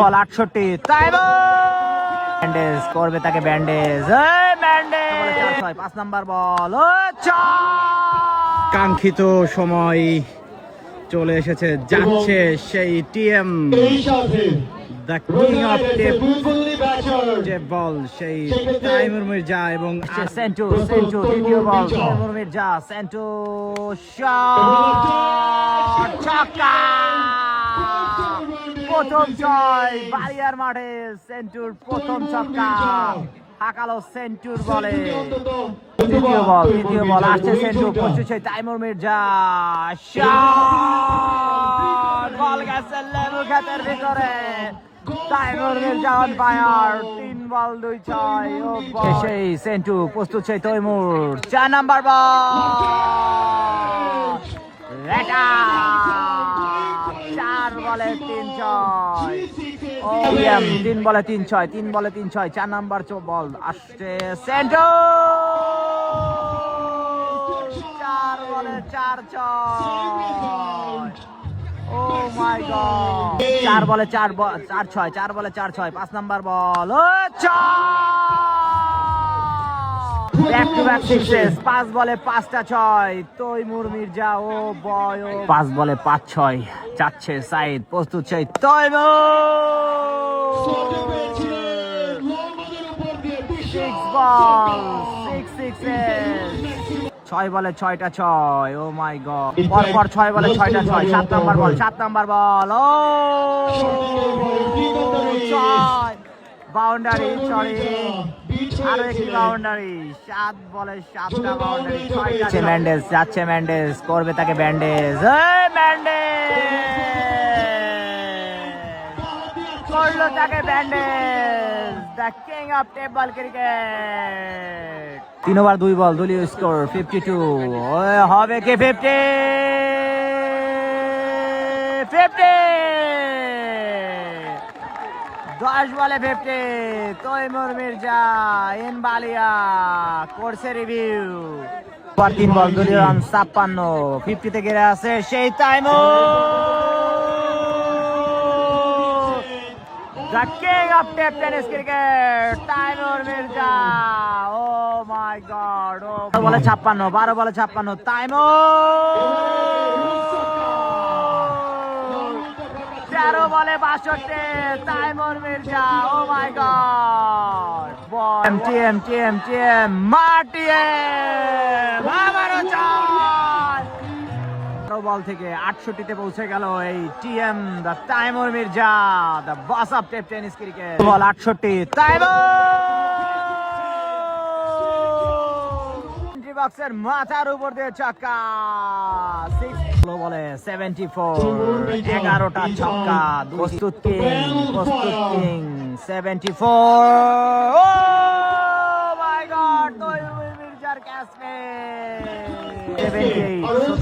বল 68 bandage করবে তাকে bandage bandage 5 number বল কাঙ্ক্ষিত সময় চলে এসেছে যাচ্ছে সেই TM the king of tape যে বল সেই তাইমুর মির্জা এবং সেন্টু দ্বিতীয় বল তাইমুর মির্জা সেন্টু শট ছক্কা প্রথম জয় বালিয়ার মাঠে সেন্টুর প্রথম ছক্কা হাকালো সেন্টুর বলে দ্বিতীয় বল আসছে সেন্টু পৌঁছেছে তাইমুর মির্জা শট বল গেছে লেবু ক্ষেতের ভিতরে তাইমুর মির্জা অন ফায়ার 3 বল 2 ছয় সেই সেন্টু প্রস্তুত সেই তৈমুর 4 নাম্বার বল এটা 4 বলে 3 ছয় 3 বলে 3 ছয় 4 নাম্বার বল আসছে সেন্টু 4 বলে 4 ছয় ও মাই গড 4 বলে 4 ছয় 5 নাম্বার বল ও ব্যাক টু ব্যাক সিক্সেস 5 বলে 5টা ছয় তৈমুর মির্জা ও বয় 5 বলে 5 ছয় যাচ্ছে সাইদ প্রস্তুত সেই তৈমুর 6 বল 6 সিক্সেস 6 বলে 6টা ছয় ও মাই গড পরপর 6 বলে 6টা ছয় 7 নাম্বার বল ও ছয় বাউন্ডারি সরি আরো একটি বাউন্ডারি 7 বলে 7টা বাউন্ডারি 6টা ম্যান্ডেজ যাচ্ছে ম্যান্ডেজ করবে তাকে ব্যান্ডেজ করলো তাকে bandage the king of table cricket 3 over 2 বল দলীয় স্কোর 52 হবে কি 50 10 বলে 50 তৈমুর মির্জা ইন বালিয়া করছে রিভিউ 3 বল দলীয় রান 56 50 তে গেড়ে আছে সেই Taimur The king of table tennis cricket, Taimur Mirza. Oh my God! 12 বলে 56, Taimur. 13 বলে 62, Taimur Mirza. Oh my God! TM, Martiem, আবারও জয়। বল থেকে 68 তে পৌঁছে গেল এই TM the Taimur Mirza the boss of tape tennis cricket ball 68 Taimur বক্সের মাথার উপর দিয়ে ছক্কা 6 বলে 74 11টা ছক্কা প্রস্তুত কিং 74 ও মাই গড তাইমুর মির্জার ক্যাচ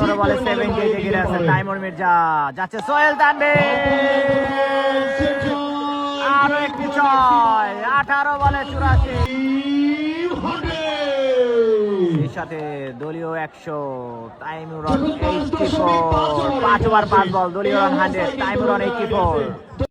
17 বলে 78 এগিয়ে আছে তাইমুর মির্জা যাচ্ছে সোহেল তানভীর আরো একটি ছয় 18 বলে 84 এর সাথে দলীয় 100 তাইমুর 84 5 ওভার 5 বল দলীয় রান 100 তাইমুর 84